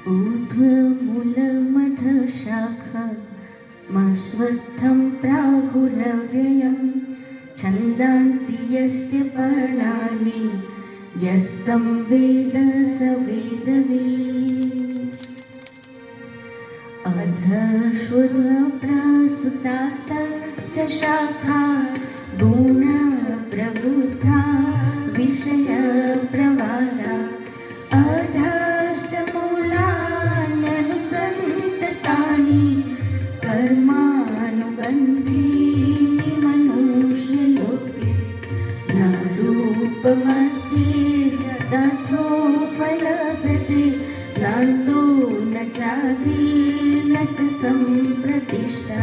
ऊर्ध्वमूलमधशाखमास्वत्थं प्राहुरव्ययं छन्दांसि यस्य पर्णानि यस्तं वेद स वेदवित्। अधश्रुतप्रसुतास्तस्य शाखा गुणप्रवृद्धा विषयप्रवाला अधश्च मूलान्यनुसन्ततानि कर्मानुबन्धीनि मनुष्यलोके न रूपमस्ति तथोपलभ्यते नान्तो न चादिर्न च सम्प्रतिष्ठा।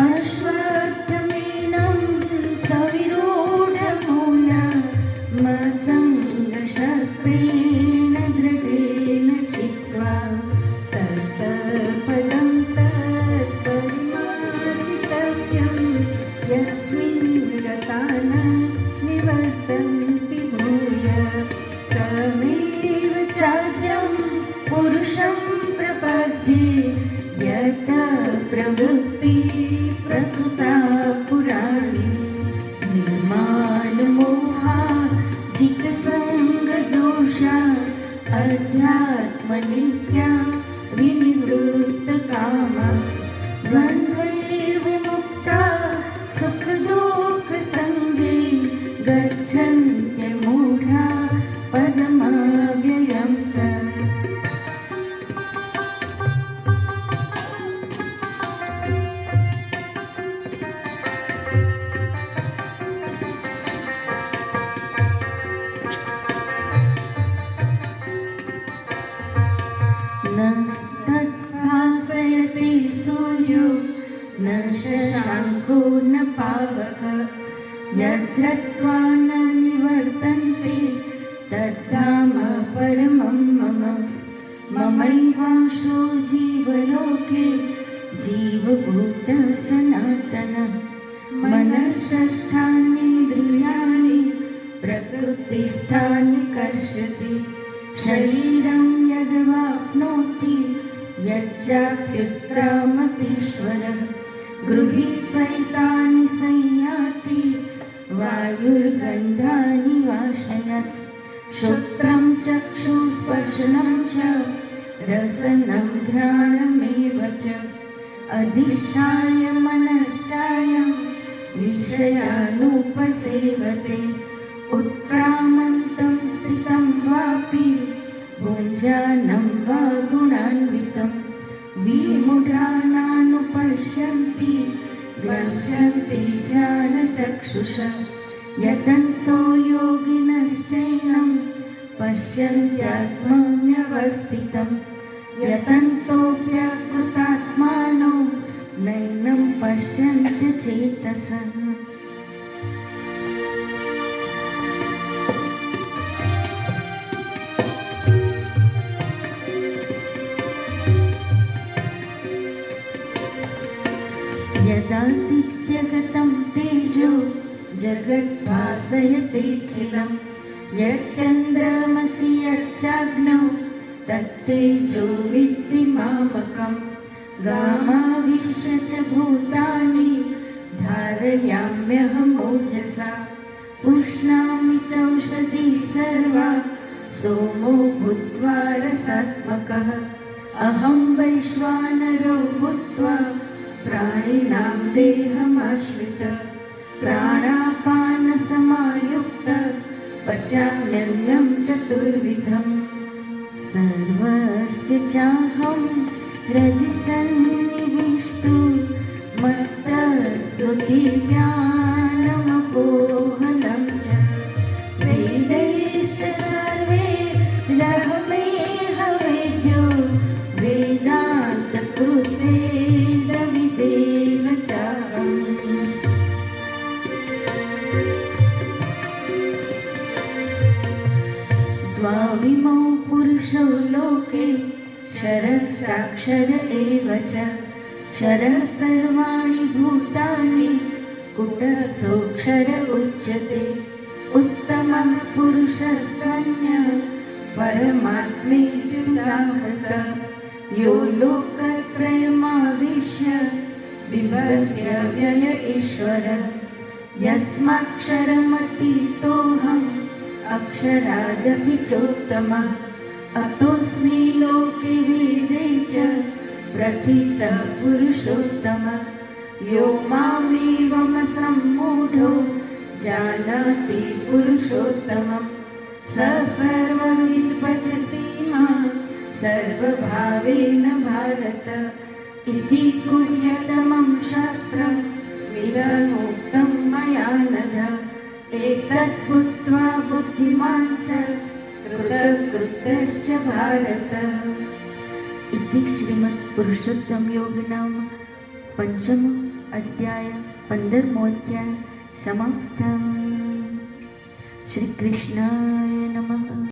अश्वत्थमेनं सविरूढमूलमसङ्गशस्त्रेण दृढेन चित्वा तत्पदं तत्परिमार्जितव्यं यस्मिन् गता न निवर्तन्ति भूय तमेव चाद्यं पुरुषं प्रपद्ये यत प्रवृत्ति प्रसुता पुराणी निर्माणमोहा जितसङ्गदोषा अध्यात्मनित्या विनिवृत्तकामा द्वन्द्वैर्विमुक्ता सुखदुःखसङ्गे गच्छन्त्यमूढा पदमव्ययं तत्। न तद्भासयते सूर्यो न शशाङ्को न पावकः यद्ध्रुत्वा न निवर्तन्ते तद्धाम परमं मम। ममैवांशो जीवलोके जीवभूतः सनातनः मनःषष्ठानीन्द्रियाणि प्रकृतिस्थानि कर्षति शरीरं यद्वाप्नोति यच्चाप्युत्क्रामतीश्वरः गृहीत्वैतानि संयाति वायुर्गन्धानि वाशयत् श्रोत्रं चक्षुस्पर्शनं च रसनं घ्राणमेव च अधिष्ठाय मनश्चायं विषयानुपसेवते उत्क्रामन्तं स्थितं वापि भुञ्जानं वा गुणान्वितं विमूढानानुपश्यन्ति गच्छन्ति ज्ञानचक्षुषा यतन्तो योगिनश्चैनं पश्यन्त्यात्मन्यवस्थितं यतन्तोऽप्यकृतात्मानो नैनं पश्यन्त्यचेतसः। यदादित्यगतं तेजो जगद्भासयतेऽखिलं यच्चन्द्रमसि यच्चाग्नौ तत्तेजो विद्धि मामकं गामाविश्य च भूतानि धारयाम्यहमोजसा पुष्णामि चौषधी सर्वा सोमो भूत्वा रसात्मकः अहं वैश्वानरो भूत्वा प्राणिनां देहमाश्रितः प्राणापानसमायुक्तः पचाम्यन्नं चतुर्विधं सर्वस्य चाहं हृदि सन्निविष्टो मत्तस्मृतिज्ञानमपोहनं च वेदैश्च सर्वे रहमेह वेद्यो वेदान्तकृतेदविदेव चाहम्। द्वाविमौ पुरुषौ लोके क्षरः साक्षर एव च क्षरः सर्वाणि भूतानि कुटस्थोऽक्षर उच्यते उत्तमः पुरुषस्त्वन्यः परमात्मेत्युदाहृत यो लोकत्रयमाविश्य बिभर्त्य व्यय ईश्वर यस्माक्षरमतीतोऽहम् अक्षरादपि चोत्तमः अतोऽस्मि लोके वेदे च प्रथितः पुरुषोत्तमः यो मामेवमसम्मूढो जानाति पुरुषोत्तमं स सर्वविद् भजति मां सर्वभावेन भारत इति गुह्यतमं शास्त्रं विरनोक्तं मया नघ एतत् बुद्ध्वा बुद्धिमान् स कृतकृत्यश्च भारत इति श्रीमद् पुरुषोत्तम योग नाम पंचम अध्याय 15मो अध्याय समाप्तम्. श्री कृष्णाय